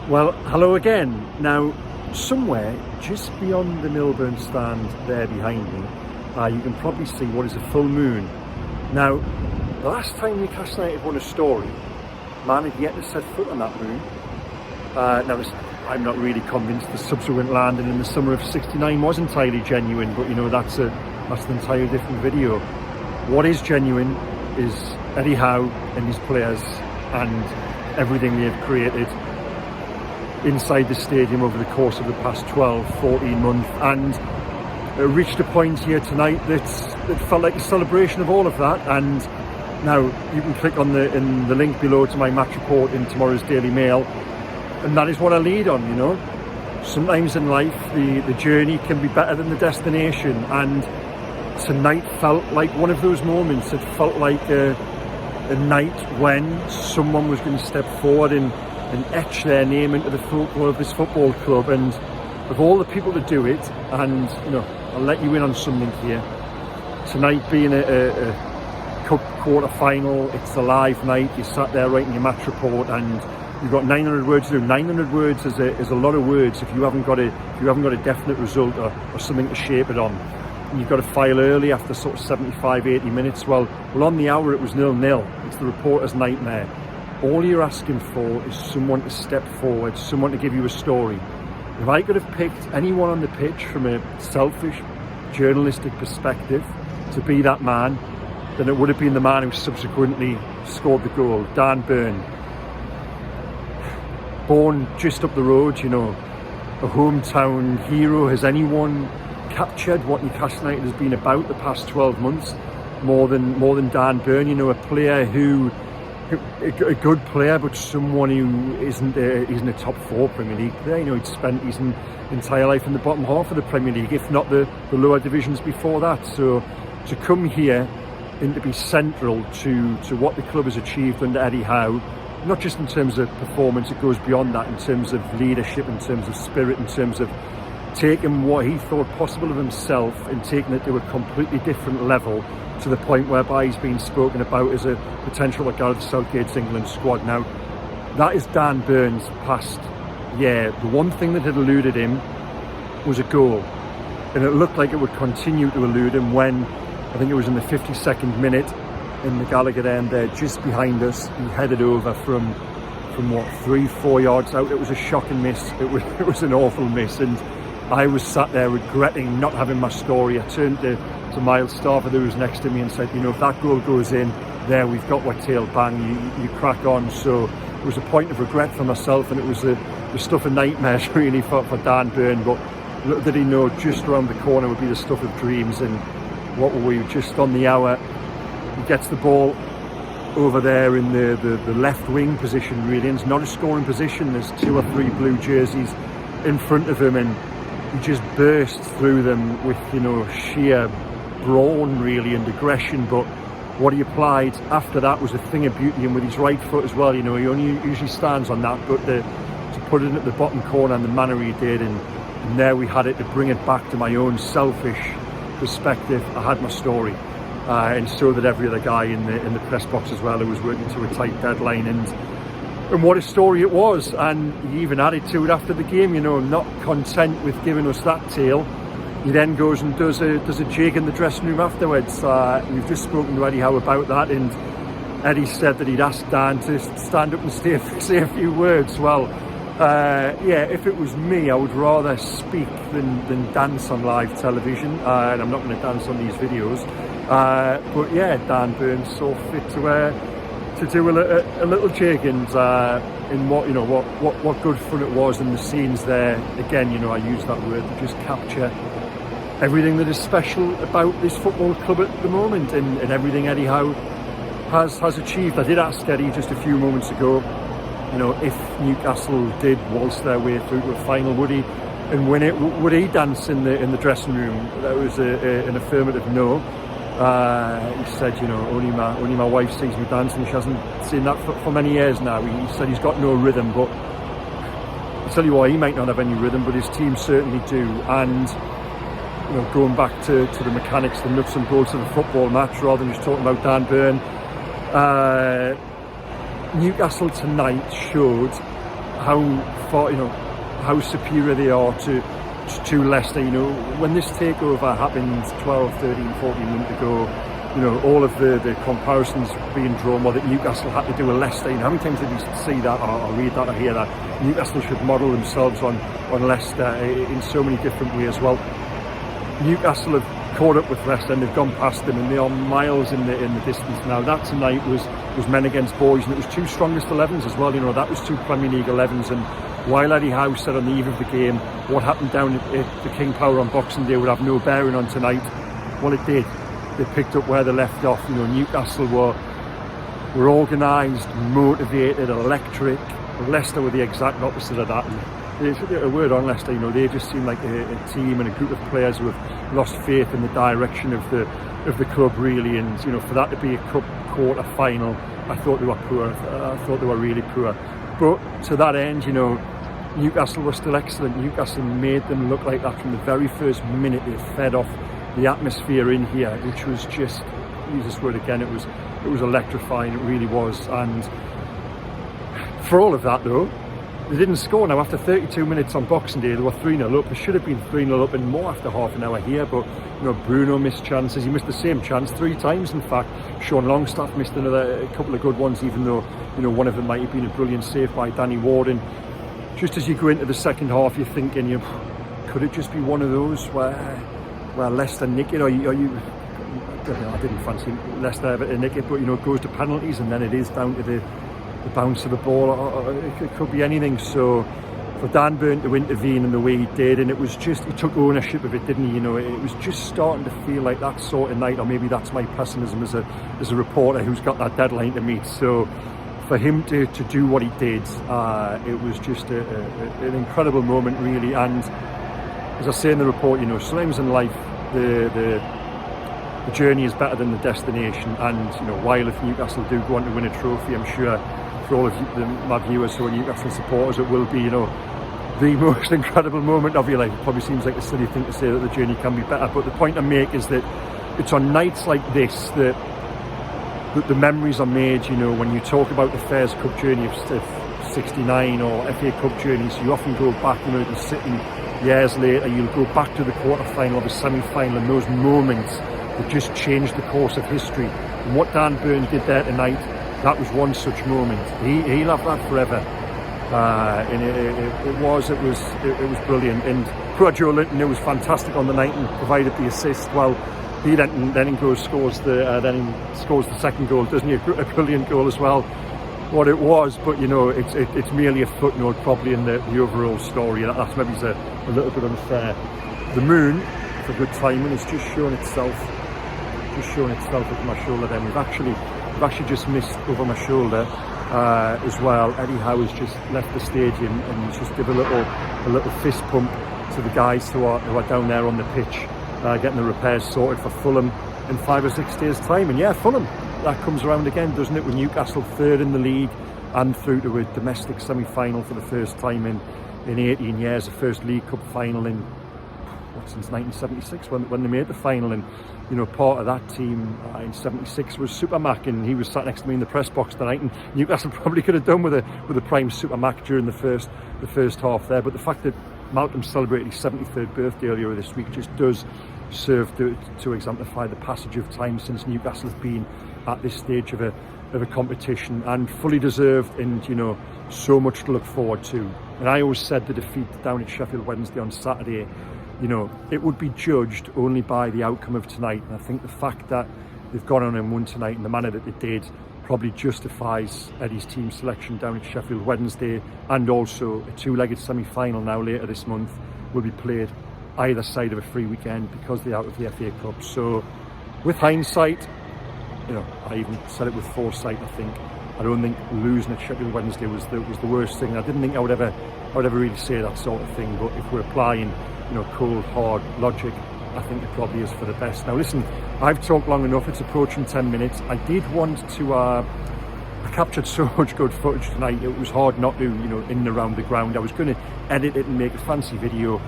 Well, hello again. Now, somewhere just beyond the Milburn stand there behind me, you can probably see what is a full moon. Now, the last time Newcastle United won a story, man had yet to set foot on that moon. I'm not really convinced the subsequent landing in the summer of '69 was entirely genuine, but you know, that's an entirely different video. What is genuine is Eddie Howe and his players and everything they've created inside the stadium over the course of the past 12-14 months, and reached a point here tonight that felt like a celebration of all of that. And now you can click on the link below to my match report in tomorrow's Daily Mail, and that is what I lead on. You know, sometimes in life the journey can be better than the destination, and tonight felt like one of those moments. It felt like a night when someone was going to step forward and etch their name into the folklore of this football club. And of all the people to do it, and you know, I'll let you in on something here. Tonight being a cup quarter final, it's a live night. You sat there writing your match report, and you've got 900 words to do. 900 words is a lot of words if you haven't got a definite result or something to shape it on. And you've got to file early after sort of 75-80 minutes. Well, on the hour it was 0-0. It's the reporter's nightmare. All you're asking for is someone to step forward, someone to give you a story. If I could have picked anyone on the pitch from a selfish, journalistic perspective to be that man, then it would have been the man who subsequently scored the goal, Dan Burn. Born just up the road, you know, a hometown hero. Has anyone captured what Newcastle United has been about the past 12 months more than Dan Burn? You know, a player who... a good player, but someone who isn't a top four Premier League player. You know, he'd spent his entire life in the bottom half of the Premier League, if not the lower divisions before that. So to come here and to be central to what the club has achieved under Eddie Howe, not just in terms of performance, it goes beyond that, in terms of leadership, in terms of spirit, in terms of taking what he thought possible of himself and taking it to a completely different level, to the point whereby he's been spoken about as a potential Gareth Southgate's England squad. Now, that is Dan Burn's past year. The one thing that had eluded him was a goal, and it looked like it would continue to elude him when, I think it was in the 52nd minute, in the Gallagher end there, just behind us, he headed over from what, 3-4 yards out. It was a shocking miss. It was an awful miss, and I was sat there regretting not having my story. I turned to Miles Starford, who was next to me, and said, you know, if that goal goes in, there we've got what tail bang, you crack on. So it was a point of regret for myself, and it was the stuff of nightmares really for Dan Burn. But little did he know, just around the corner would be the stuff of dreams. And what were we, just on the hour? He gets the ball over there in the left wing position, really, and it's not a scoring position. There's 2 or 3 blue jerseys in front of him, and he just bursts through them with, you know, sheer brawn really and aggression. But what he applied after that was a thing of beauty, and with his right foot as well. You know, he only usually stands on that, but to put it at the bottom corner and the manner he did, and there we had it. To bring it back to my own selfish perspective, I had my story, and so did every other guy in the press box as well, who was working to a tight deadline. And what a story it was. And he even added to it after the game, you know, not content with giving us that tale, he then goes and does a jig in the dressing room afterwards. We've just spoken to Eddie Howe about that, and Eddie said that he'd asked Dan to stand up and say a few words. Well, yeah, if it was me, I would rather speak than dance on live television, and I'm not going to dance on these videos. But yeah, Dan Burn saw fit to do a little jig, and in what good fun it was, and the scenes there. Again, you know, I use that word to just capture everything that is special about this football club at the moment, and everything Eddie Howe has achieved. I did ask Eddie just a few moments ago, you know, if Newcastle did waltz their way through to a final, would he and win it, would he dance in the dressing room? That was an affirmative no. He said, you know, only my wife sees me dancing. She hasn't seen that for many years now. He said he's got no rhythm, but I'll tell you what, he might not have any rhythm, but his team certainly do. And you know, going back to the mechanics, the nuts and bolts of a football match, rather than just talking about Dan Burn, Newcastle tonight showed how far, how superior they are to Leicester. When this takeover happened 12, 13, 14 months ago, all of the comparisons being drawn were that Newcastle had to do a Leicester. How many times did you see that or read that or hear that? Newcastle should model themselves on Leicester in so many different ways. Well, Newcastle have caught up with Leicester and they've gone past them, and they are miles in the distance now. That tonight was men against boys, and it was two strongest 11s as well. That was two Premier League 11s, and while Eddie Howe said on the eve of the game what happened down at the King Power on Boxing Day would have no bearing on tonight, well, it did. They picked up where they left off. Newcastle were organised, motivated, electric. Leicester were the exact opposite of that. And a word on Leicester, they just seem like a team and a group of players who have lost faith in the direction of the club, really. And for that to be a cup quarter final, I thought they were poor. I thought they were really poor. But to that end, Newcastle were still excellent. Newcastle made them look like that from the very first minute. They fed off the atmosphere in here, which was just, use this word again, it was electrifying. It really was. And for all of that, though, they didn't score. Now, after 32 minutes on Boxing Day, they were 3-0 up. They should have been 3-0 up and more after half an hour here. But Bruno missed chances. He missed the same chance 3 times. In fact, Sean Longstaff missed a couple of good ones, even though one of them might have been a brilliant save by Danny Warden. Just as you go into the second half, you're thinking, could it just be one of those where Leicester nick it, or I didn't fancy Leicester ever to nick it, but it goes to penalties, and then it is down to the bounce of the ball, or it could be anything. So for Dan Burn to intervene in the way he did, and it was just, he took ownership of it, didn't he? It was just starting to feel like that sort of night, or maybe that's my pessimism as a reporter who's got that deadline to meet. So for him to do what he did, it was just an incredible moment, really. And as I say in the report, sometimes in life the journey is better than the destination. And while if Newcastle do go on to win a trophy, I'm sure for all of my viewers who are Newcastle supporters, it will be the most incredible moment of your life. It probably seems like a silly thing to say that the journey can be better, but the point I make is that it's on nights like this that the memories are made. When you talk about the Fairs Cup journey of 69 or FA Cup journeys, you often go back, you're sitting years later, you'll go back to the quarter-final or the semi-final, and those moments that just changed the course of history. And what Dan Burn did there tonight, that was one such moment. He'll have that forever. And it was brilliant. And poor Joe Linton, who was fantastic on the night and provided the assist, well, he then scores the second goal, doesn't he? A brilliant goal as well. What it was, but it's merely a footnote probably in the overall story, and that's maybe a little bit unfair. The moon, for good timing, has just shown itself over my shoulder. Then we've actually just missed over my shoulder as well. Eddie Howe has just left the stadium and just give a little fist pump to the guys who are down there on the pitch, getting the repairs sorted for Fulham in 5 or 6 days' time. And yeah, Fulham, that comes around again, doesn't it, with Newcastle third in the league and through to a domestic semi-final for the first time in 18 years, the first League Cup final since 1976 when they made the final. And part of that team in 76 was Super Mac, and he was sat next to me in the press box tonight, and Newcastle probably could have done with a prime Super Mac during the first half there. But the fact that Malcolm celebrated his 73rd birthday earlier this week just does serve to exemplify the passage of time since Newcastle has been at this stage of a competition, and fully deserved, and so much to look forward to. And I always said the defeat down at Sheffield Wednesday on Saturday, it would be judged only by the outcome of tonight. And I think the fact that they've gone on and won tonight in the manner that they did probably justifies Eddie's team selection down at Sheffield Wednesday, and also a two-legged semi-final now later this month will be played either side of a free weekend because they're out of the FA Cup. So with hindsight, I even said it with foresight, I think, I don't think losing at Sheffield Wednesday was the worst thing. I didn't think I would ever really say that sort of thing, but if we're applying cold hard logic, I think it probably is for the best. Now listen, I've talked long enough, it's approaching 10 minutes. I did want to I captured so much good footage tonight, it was hard not to, in and around the ground. I was going to edit it and make a fancy video,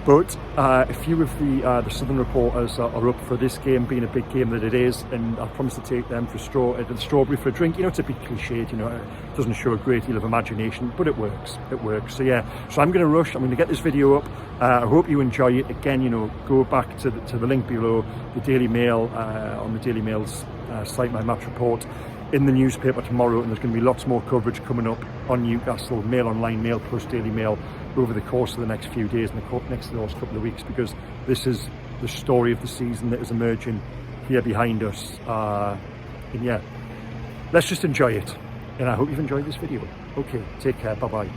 But a few of the Southern reporters are up for this game being a big game that it is, and I promised to take them for strawberry for a drink. You know, it's a bit cliched, you know, it doesn't show a great deal of imagination, but it works. So yeah, so I'm going to rush. I'm going to get this video up. I hope you enjoy it. Again, you know, go back to the link below, the Daily Mail, on the Daily Mail's site, my match report, in the newspaper tomorrow, and there's going to be lots more coverage coming up on Newcastle, Mail Online, Mail Plus, Daily Mail, over the course of the next few days and the next couple of weeks, because this is the story of the season that is emerging here behind us. And yeah, let's just enjoy it, and I hope you've enjoyed this video. Okay, take care, bye bye.